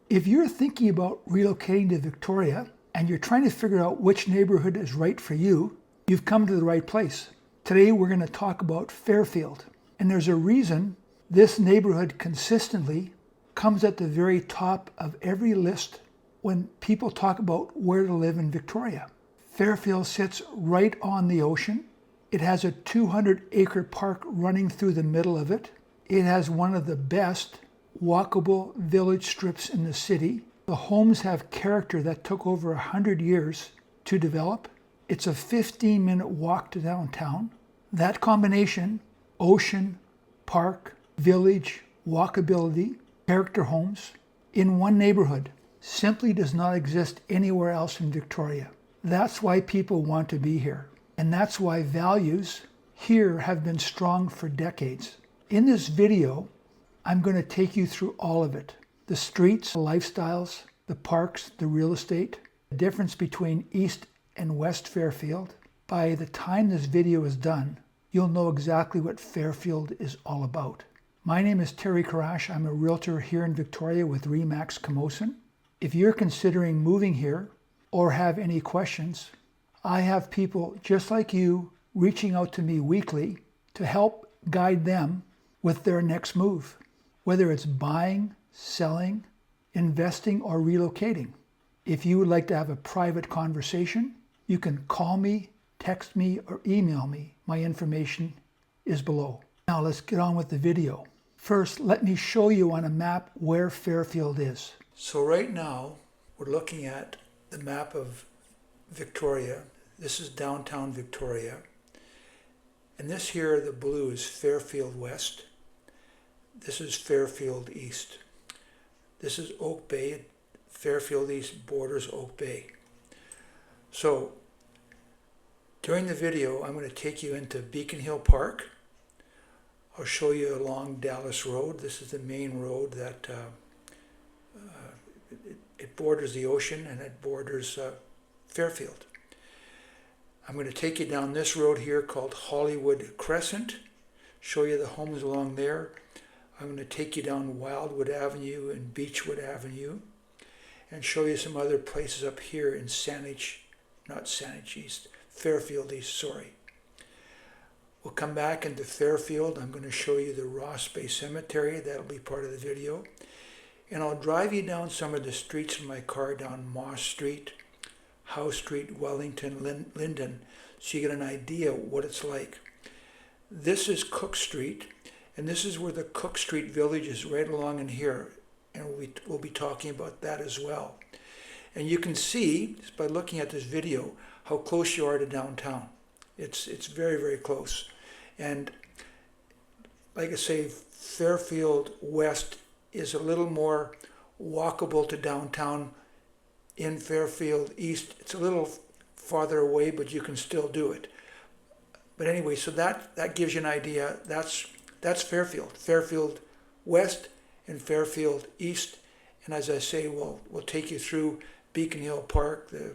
If you're thinking about relocating to Victoria and you're trying to figure out which neighborhood is right for you, you've come to the right place. Today we're going to talk about Fairfield. And there's a reason this neighborhood consistently comes at the very top of every list when people talk about where to live in Victoria. Fairfield sits right on the ocean. It has a 200-acre park running through the middle of it. It has one of the best walkable village strips in the city. The homes have character that took over 100 years to develop. It's a 15-minute walk to downtown. That combination, ocean, park, village, walkability, character homes, in one neighborhood, simply does not exist anywhere else in Victoria. That's why people want to be here. And that's why values here have been strong for decades. In this video, I'm going to take you through all of it. The streets, the lifestyles, the parks, the real estate, the difference between East and West Fairfield. By the time this video is done, you'll know exactly what Fairfield is all about. My name is Terry Karash. I'm a realtor here in Victoria with RE/MAX Camosun. If you're considering moving here or have any questions, I have people just like you reaching out to me weekly to help guide them with their next move, whether it's buying, selling, investing, or relocating. If you would like to have a private conversation, you can call me, text me, or email me. My information is below. Now let's get on with the video. First, let me show you on a map where Fairfield is. So right now, we're looking at the map of Victoria. This is downtown Victoria. And this here, the blue, is Fairfield West. This is Fairfield East. This is Oak Bay. Fairfield East borders Oak Bay. So during the video, I'm going to take you into Beacon Hill Park. I'll show you along Dallas Road. This is the main road that it borders the ocean and it borders Fairfield. I'm going to take you down this road here called Hollywood Crescent, show you the homes along there. I'm going to take you down Wildwood Avenue and Beechwood Avenue and show you some other places up here in Fairfield East, sorry. We'll come back into Fairfield. I'm going to show you the Ross Bay Cemetery. That'll be part of the video. And I'll drive you down some of the streets in my car, down Moss Street, House Street, Wellington, Linden, so you get an idea what it's like. This is Cook Street, and this is where the Cook Street Village is, right along in here, and we'll be talking about that as well. And you can see, just by looking at this video, how close you are to downtown. It's very, very close. And like I say, Fairfield West is a little more walkable to downtown. In Fairfield East, it's a little farther away, but you can still do it. But anyway, so that gives you an idea. That's Fairfield. Fairfield West and Fairfield East. And as I say, we'll take you through Beacon Hill Park, the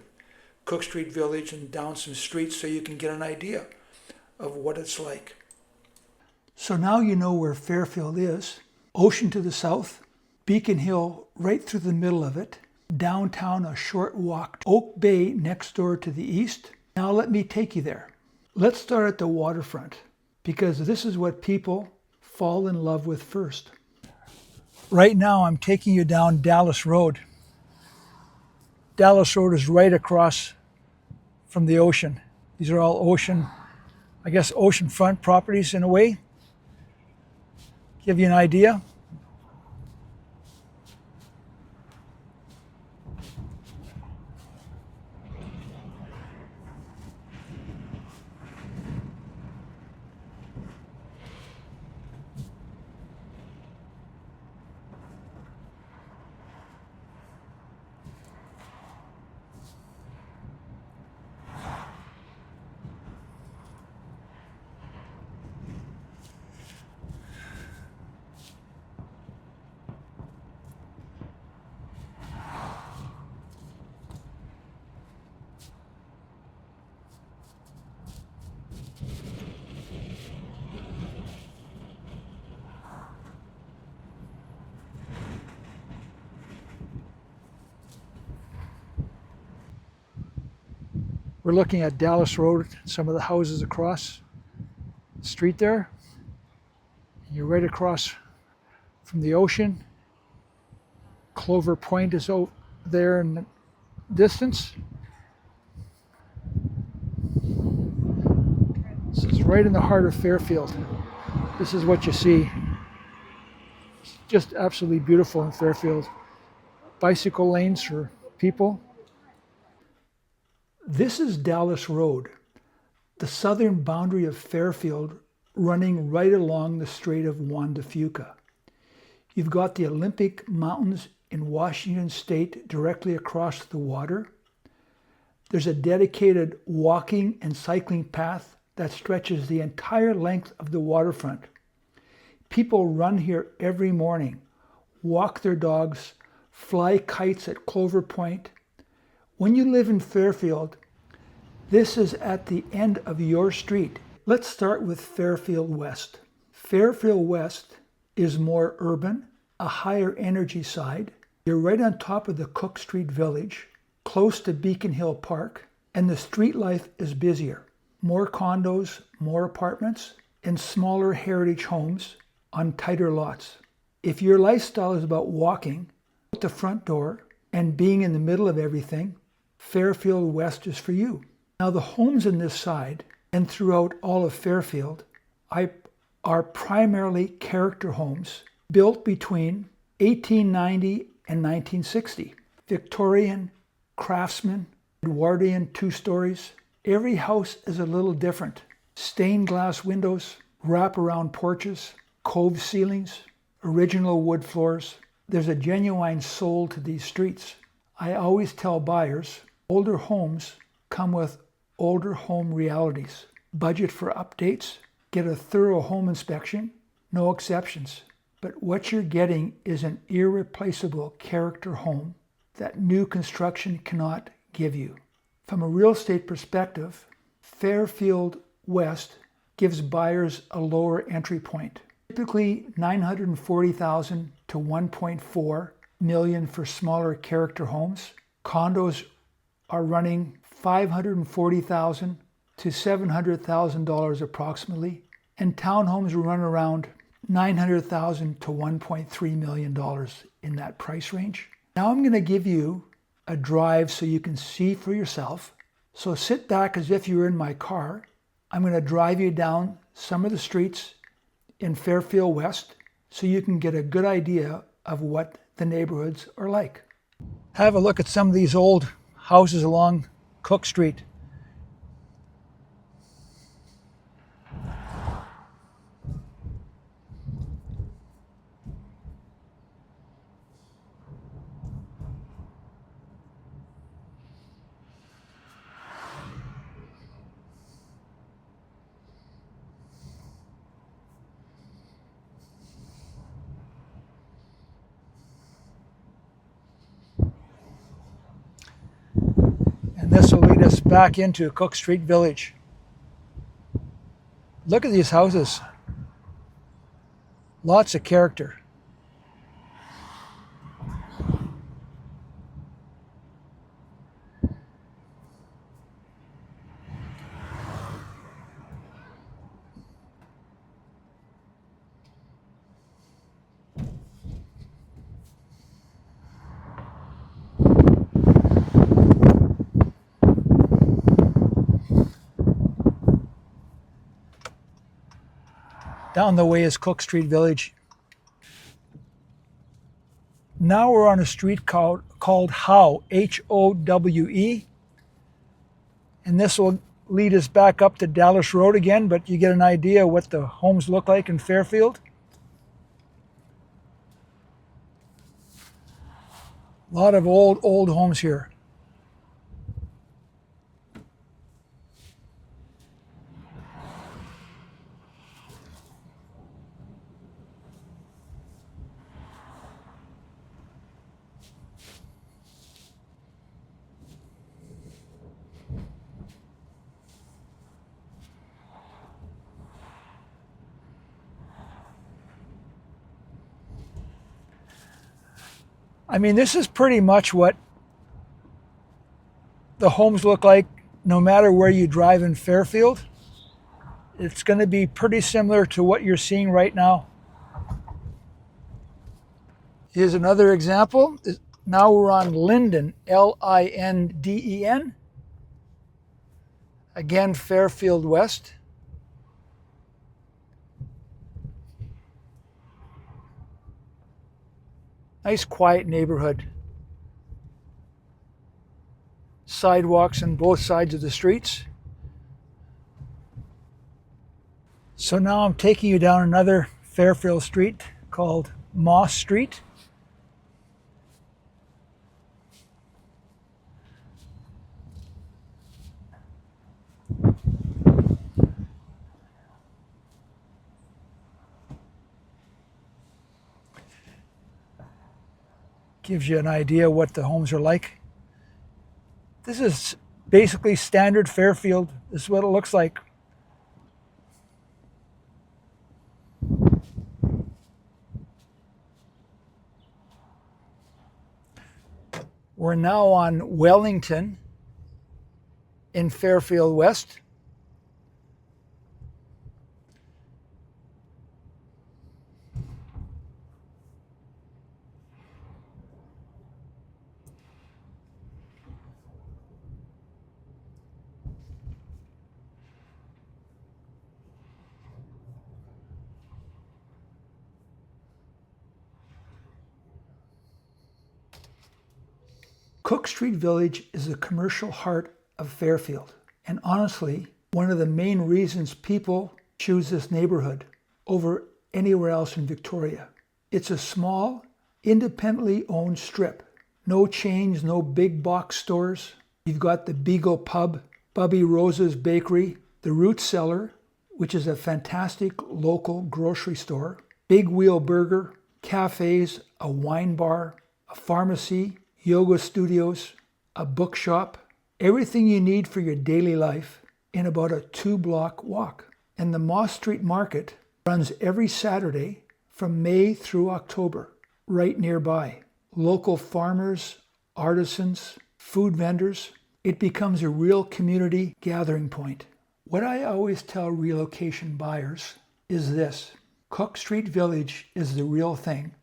Cook Street Village, and down some streets so you can get an idea of what it's like. So now you know where Fairfield is. Ocean to the south, Beacon Hill right through the middle of it, downtown a short walk, Oak Bay next door to the east. Now let me take you there. Let's start at the waterfront because this is what people fall in love with first. Right now I'm taking you down Dallas Road. Dallas Road is right across from the ocean. These are all oceanfront properties in a way. Give you an idea. We're looking at Dallas Road, some of the houses across the street there. You're right across from the ocean. Clover Point is out there in the distance. This is right in the heart of Fairfield. This is what you see. It's just absolutely beautiful in Fairfield. Bicycle lanes for people. This is Dallas Road, the southern boundary of Fairfield, running right along the Strait of Juan de Fuca. You've got the Olympic Mountains in Washington State directly across the water. There's a dedicated walking and cycling path that stretches the entire length of the waterfront. People run here every morning, walk their dogs, fly kites at Clover Point. When you live in Fairfield, this is at the end of your street. Let's start with Fairfield West. Fairfield West is more urban, a higher energy side. You're right on top of the Cook Street Village, close to Beacon Hill Park, and the street life is busier. More condos, more apartments, and smaller heritage homes on tighter lots. If your lifestyle is about walking out the front door and being in the middle of everything, Fairfield West is for you. Now the homes in this side and throughout all of Fairfield are primarily character homes built between 1890 and 1960. Victorian, craftsman, Edwardian 2 stories. Every house is a little different. Stained glass windows, wraparound porches, cove ceilings, original wood floors. There's a genuine soul to these streets. I always tell buyers, older homes come with older home realities. Budget for updates, get a thorough home inspection, no exceptions. But what you're getting is an irreplaceable character home that new construction cannot give you. From a real estate perspective, Fairfield West gives buyers a lower entry point. Typically $940,000 to $1.4 million for smaller character homes. Condos are running $540,000 to $700,000 approximately, and townhomes run around $900,000 to $1.3 million in that price range. Now I'm going to give you a drive so you can see for yourself. So sit back as if you were in my car. I'm going to drive you down some of the streets in Fairfield West so you can get a good idea of what the neighborhoods are like. Have a look at some of these old houses along Cook Street. This will lead us back into Cook Street Village. Look at these houses. Lots of character. Down the way is Cook Street Village. Now we're on a street called Howe, H-O-W-E. And this will lead us back up to Dallas Road again, but you get an idea what the homes look like in Fairfield. A lot of old homes here. I mean, this is pretty much what the homes look like no matter where you drive in Fairfield, it's going to be pretty similar to what you're seeing right now. Here's another example. Now we're on Linden, Linden. Again, Fairfield West. Nice quiet neighborhood. Sidewalks on both sides of the streets. So now I'm taking you down another Fairfield street called Moss Street. Gives you an idea what the homes are like. This is basically standard Fairfield. This is what it looks like. We're now on Wellington in Fairfield West. Cook Street Village is the commercial heart of Fairfield, and honestly, one of the main reasons people choose this neighborhood over anywhere else in Victoria. It's a small, independently owned strip. No chains, no big box stores. You've got the Beagle Pub, Bubby Rose's Bakery, the Root Cellar, which is a fantastic local grocery store, Big Wheel Burger, cafes, a wine bar, a pharmacy, yoga studios, a bookshop, everything you need for your daily life in about a 2-block walk. And the Moss Street Market runs every Saturday from May through October, right nearby. Local farmers, artisans, food vendors, it becomes a real community gathering point. What I always tell relocation buyers is this: Cook Street Village is the real thing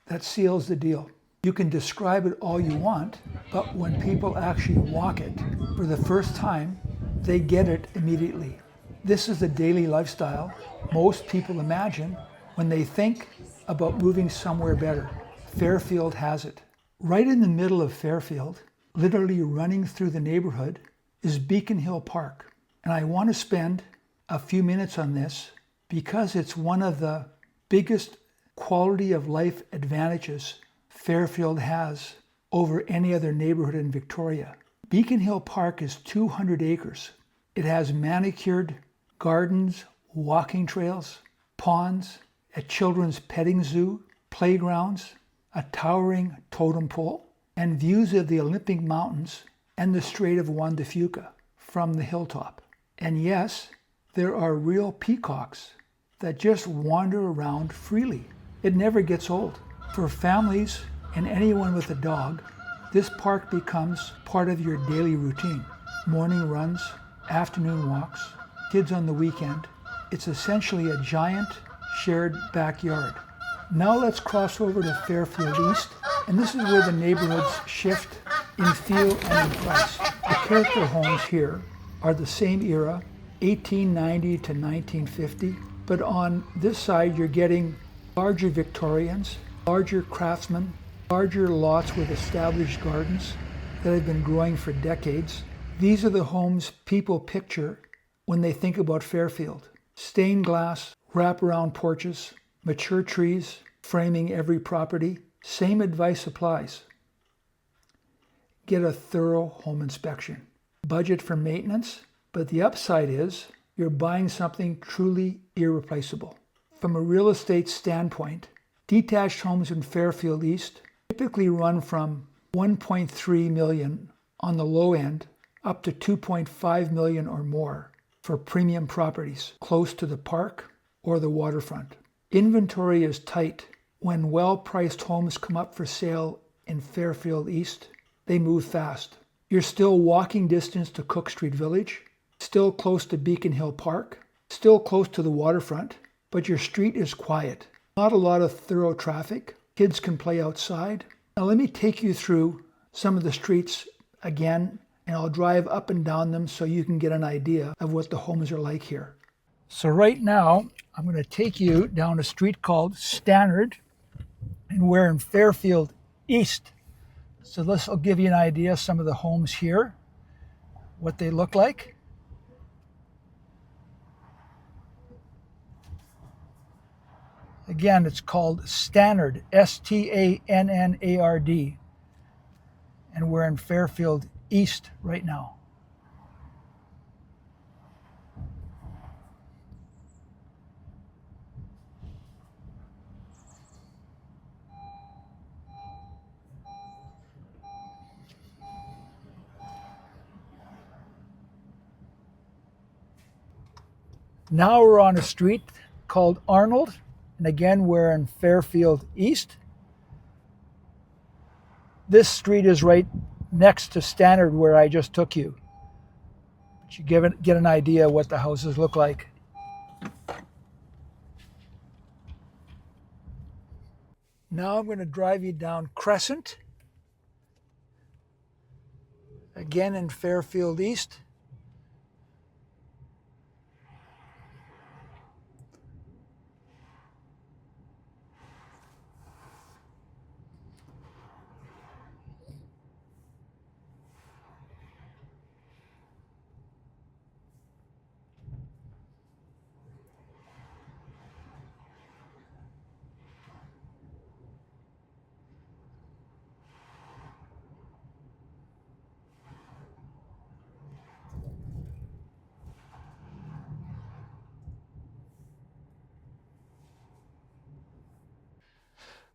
that seals the deal. You can describe it all you want, but when people actually walk it for the first time, they get it immediately. This is the daily lifestyle most people imagine when they think about moving somewhere better. Fairfield has it. Right in the middle of Fairfield, literally running through the neighborhood, is Beacon Hill Park. And I want to spend a few minutes on this because it's one of the biggest quality of life advantages Fairfield has over any other neighborhood in Victoria. Beacon Hill Park is 200 acres. It has manicured gardens, walking trails, ponds, a children's petting zoo, playgrounds, a towering totem pole, and views of the Olympic Mountains and the Strait of Juan de Fuca from the hilltop. And yes, there are real peacocks that just wander around freely. It never gets old. For families and anyone with a dog, this park becomes part of your daily routine. Morning runs, afternoon walks, kids on the weekend. It's essentially a giant shared backyard. Now let's cross over to Fairfield East, and this is where the neighborhoods shift in feel and in price. The character homes here are the same era, 1890 to 1950, but on this side you're getting larger Victorians, larger craftsmen, larger lots with established gardens that have been growing for decades. These are the homes people picture when they think about Fairfield. Stained glass, wraparound porches, mature trees framing every property. Same advice applies. Get a thorough home inspection. Budget for maintenance, but the upside is you're buying something truly irreplaceable. From a real estate standpoint, detached homes in Fairfield East typically run from 1.3 million on the low end up to 2.5 million or more for premium properties close to the park or the waterfront. Inventory is tight. When well-priced homes come up for sale in Fairfield East, they move fast. You're still walking distance to Cook Street Village, still close to Beacon Hill Park, still close to the waterfront, but your street is quiet. Not a lot of thorough traffic. Kids can play outside. Now let me take you through some of the streets again, and I'll drive up and down them so you can get an idea of what the homes are like here. So right now, I'm going to take you down a street called Stannard, and we're in Fairfield East. So this will give you an idea of some of the homes here, what they look like. Again, it's called Stannard, Stannard, and we're in Fairfield East right now. Now we're on a street called Arnold, and again we're in Fairfield East. This street is right next to Stannard where I just took you. But you get an idea what the houses look like. Now I'm going to drive you down Crescent, again in Fairfield East.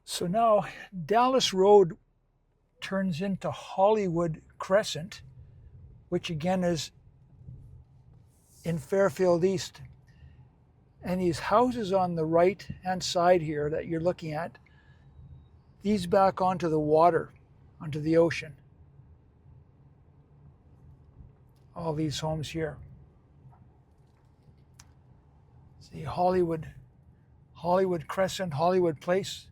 So now Dallas Road turns into Hollywood Crescent, which again is in Fairfield East. And these houses on the right hand side here that you're looking at, these back onto the water, onto the ocean. All these homes here. See Hollywood Crescent, Hollywood Place.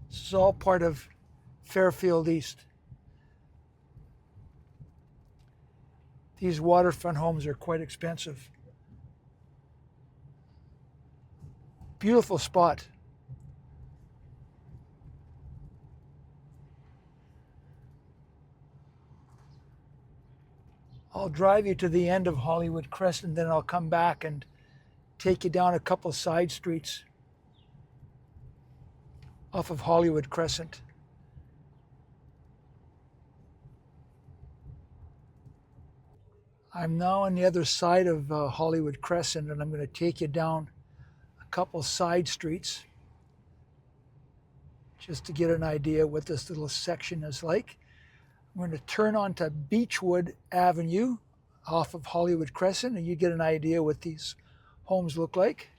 This is all part of Fairfield East. These waterfront homes are quite expensive. Beautiful spot. I'll drive you to the end of Hollywood Crescent, then I'll come back and take you down a couple side streets off of Hollywood Crescent. I'm now on the other side of Hollywood Crescent, and I'm going to take you down a couple side streets just to get an idea what this little section is like. I'm going to turn onto Beechwood Avenue off of Hollywood Crescent, and you get an idea what these homes look like.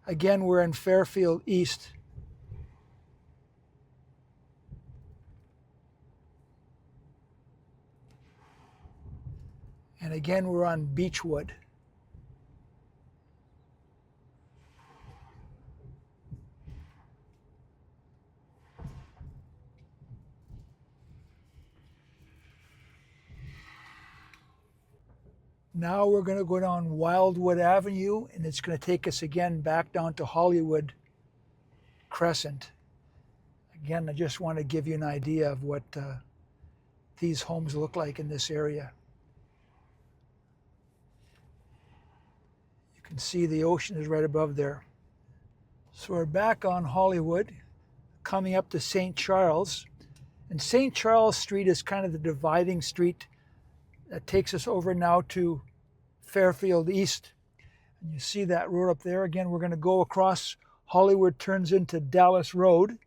Again, we're in Fairfield East. And again, we're on Beechwood. Now we're going to go down Wildwood Avenue, and it's going to take us again back down to Hollywood Crescent. Again, I just want to give you an idea of what these homes look like in this area. You can see the ocean is right above there. So we're back on Hollywood, coming up to St. Charles. And St. Charles Street is kind of the dividing street that takes us over now to Fairfield East. And you see that road up there. Again, we're going to go across Hollywood, turns into Dallas Road.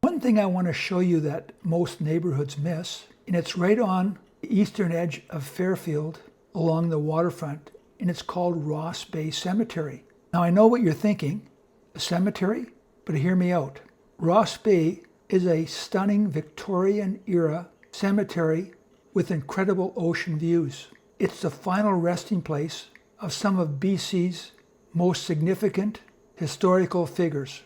One thing I want to show you that most neighborhoods miss, and it's right on the eastern edge of Fairfield along the waterfront, and it's called Ross Bay Cemetery. Now I know what you're thinking. a cemetery, but hear me out. Ross Bay is a stunning Victorian-era cemetery with incredible ocean views. It's the final resting place of some of BC's most significant historical figures,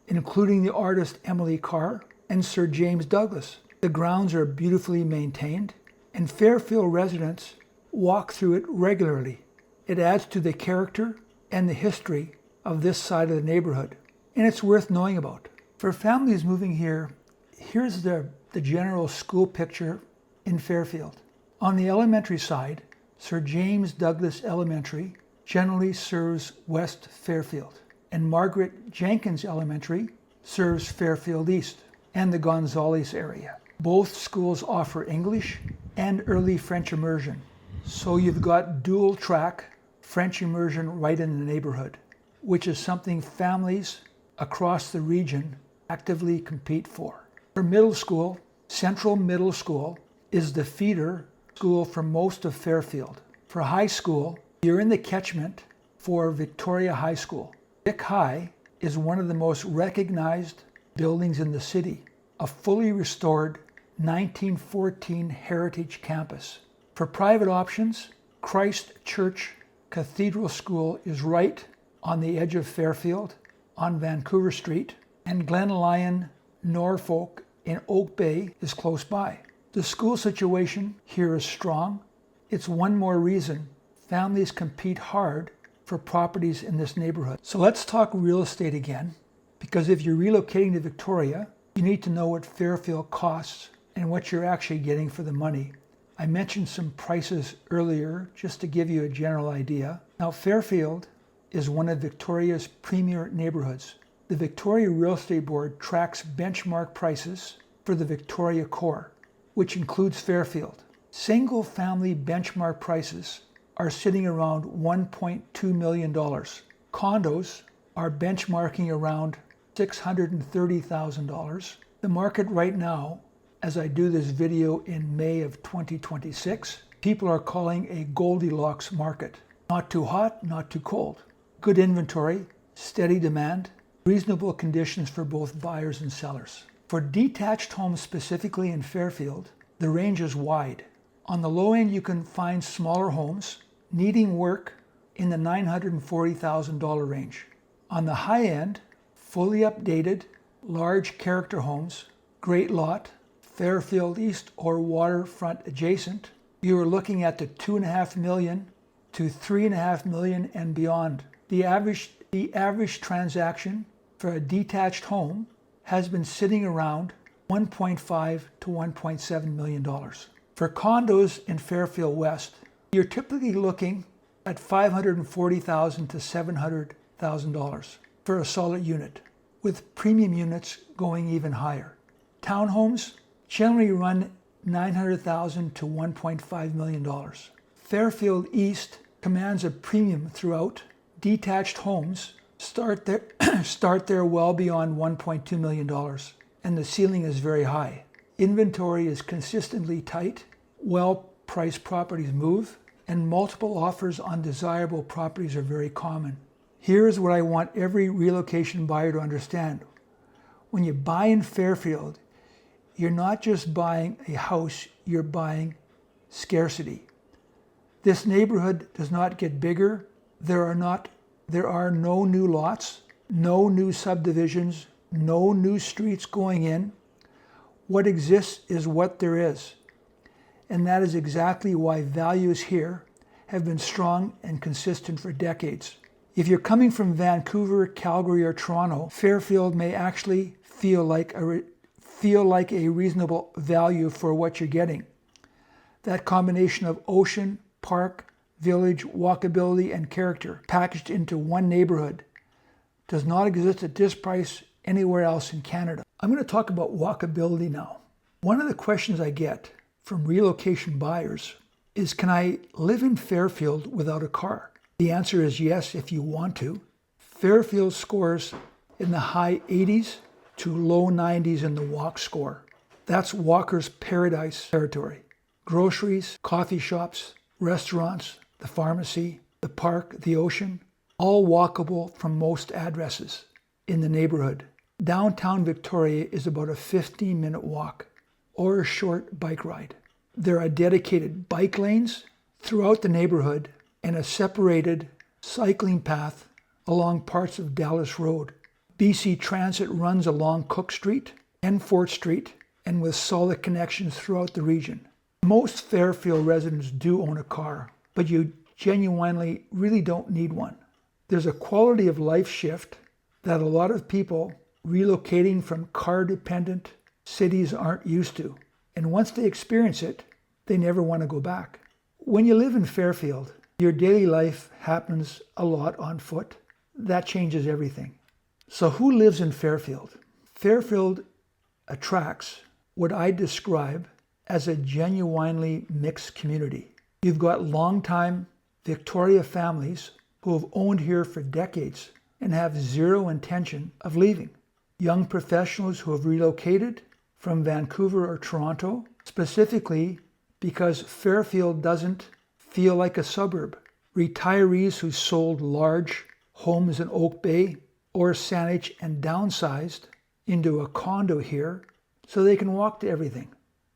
including the artist Emily Carr and Sir James Douglas. The grounds are beautifully maintained, and Fairfield residents walk through it regularly. It adds to the character and the history of this side of the neighborhood, and it's worth knowing about. For families moving here, here's the general school picture in Fairfield. On the elementary side, Sir James Douglas Elementary generally serves West Fairfield, and Margaret Jenkins Elementary serves Fairfield East and the Gonzales area. Both schools offer English and early French immersion, so you've got dual track French immersion right in the neighborhood, which is something families across the region actively compete for. For middle school, Central Middle School is the feeder school for most of Fairfield. For high school, you're in the catchment for Victoria High School. Vic High is one of the most recognized buildings in the city, a fully restored 1914 heritage campus. For private options, Christ Church Cathedral School is right on the edge of Fairfield on Vancouver Street, and Glen Lyon Norfolk in Oak Bay is close by. The school situation here is strong. It's one more reason families compete hard for properties in this neighborhood. So let's talk real estate again, because if you're relocating to Victoria, you need to know what Fairfield costs and what you're actually getting for the money. I mentioned some prices earlier just to give you a general idea. Now, Fairfield is one of Victoria's premier neighborhoods. The Victoria Real Estate Board tracks benchmark prices for the Victoria core, which includes Fairfield. Single-family benchmark prices are sitting around $1.2 million. Condos are benchmarking around $630,000. The market right now, as I do this video in May of 2026, people are calling a Goldilocks market. Not too hot, not too cold. Good inventory, steady demand, reasonable conditions for both buyers and sellers. For detached homes specifically in Fairfield, the range is wide. On the low end, you can find smaller homes needing work in the $940,000 range. On the high end, fully updated, large character homes, great lot, Fairfield East or waterfront adjacent, you are looking at the $2.5 million to $3.5 million and beyond. The average transaction for a detached home has been sitting around $1.5 to $1.7 million. For condos in Fairfield West, you're typically looking at $540,000 to $700,000 for a solid unit, with premium units going even higher. Townhomes generally run $900,000 to $1.5 million. Fairfield East commands a premium throughout. Detached homes start there well beyond $1.2 million, and the ceiling is very high. Inventory is consistently tight, well-priced properties move, and multiple offers on desirable properties are very common. Here's what I want every relocation buyer to understand. When you buy in Fairfield, you're not just buying a house, you're buying scarcity. This neighborhood does not get bigger. There are no new lots, no new subdivisions, no new streets going in. What exists is what there is. And that is exactly why values here have been strong and consistent for decades. If you're coming from Vancouver, Calgary, or Toronto, Fairfield may actually feel like a reasonable value for what you're getting. That combination of ocean, park, village, walkability, and character packaged into one neighborhood does not exist at this price anywhere else in Canada. I'm going to talk about walkability now. One of the questions I get from relocation buyers is, can I live in Fairfield without a car? The answer is yes, if you want to. Fairfield scores in the high 80s to low 90s in the walk score. That's walker's paradise territory. Groceries, coffee shops, restaurants, the pharmacy, the park, the ocean, all walkable from most addresses in the neighborhood. Downtown Victoria is about a 15-minute walk or a short bike ride. There are dedicated bike lanes throughout the neighborhood and a separated cycling path along parts of Dallas Road. BC Transit runs along Cook Street and Fort Street and with solid connections throughout the region. Most Fairfield residents do own a car, but you genuinely really don't need one. There's a quality of life shift that a lot of people relocating from car-dependent cities aren't used to. And once they experience it, they never want to go back. When you live in Fairfield, your daily life happens a lot on foot. That changes everything. So who lives in Fairfield? Fairfield attracts what I describe as a genuinely mixed community. You've got long-time Victoria families who have owned here for decades and have zero intention of leaving. Young professionals who have relocated from Vancouver or Toronto, specifically because Fairfield doesn't feel like a suburb. Retirees who sold large homes in Oak Bay or Saanich and downsized into a condo here so they can walk to everything.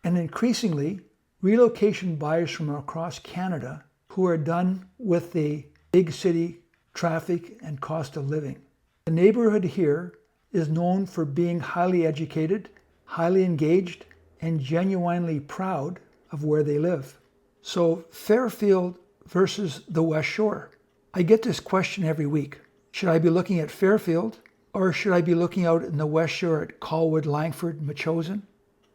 And increasingly, relocation buyers from across Canada who are done with the big city traffic and cost of living. The neighborhood here is known for being highly educated, highly engaged, and genuinely proud of where they live. So Fairfield versus the West Shore. I get this question every week. Should I be looking at Fairfield or should I be looking out in the West Shore at Colwood, Langford, Metchosin?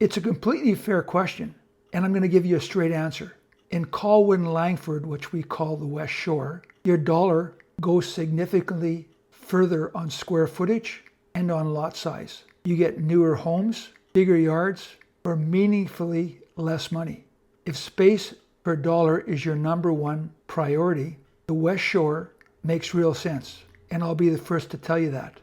It's a completely fair question, and I'm going to give you a straight answer. In Colwood and Langford, which we call the West Shore, your dollar goes significantly further on square footage and on lot size. You get newer homes, bigger yards, for meaningfully less money. If space per dollar is your number one priority, the West Shore makes real sense, and I'll be the first to tell you that.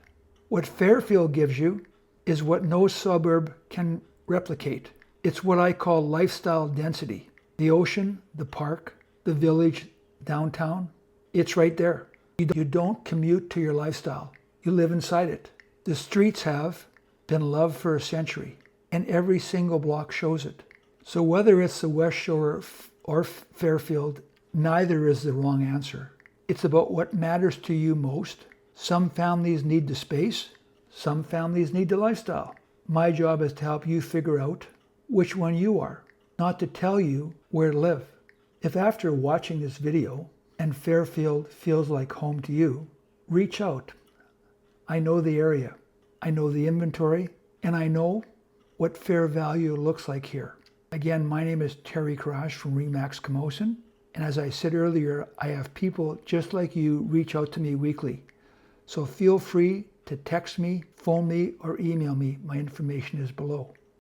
What Fairfield gives you is what no suburb can replicate. It's what I call lifestyle density. The ocean, the park, the village, downtown, it's right there. You don't commute to your lifestyle. You live inside it. The streets have been loved for a century, and every single block shows it. So whether it's the West Shore or Fairfield, neither is the wrong answer. It's about what matters to you most. Some families need the space, some families need the lifestyle. My job is to help you figure out which one you are, not to tell you where to live. If after watching this video and Fairfield feels like home to you, reach out. I know the area, I know the inventory, and I know what fair value looks like here. Again, my name is Terry Karash from Remax Camosun, and as I said earlier, I have people just like you reach out to me weekly. So feel free to text me, phone me, or email me. My information is below.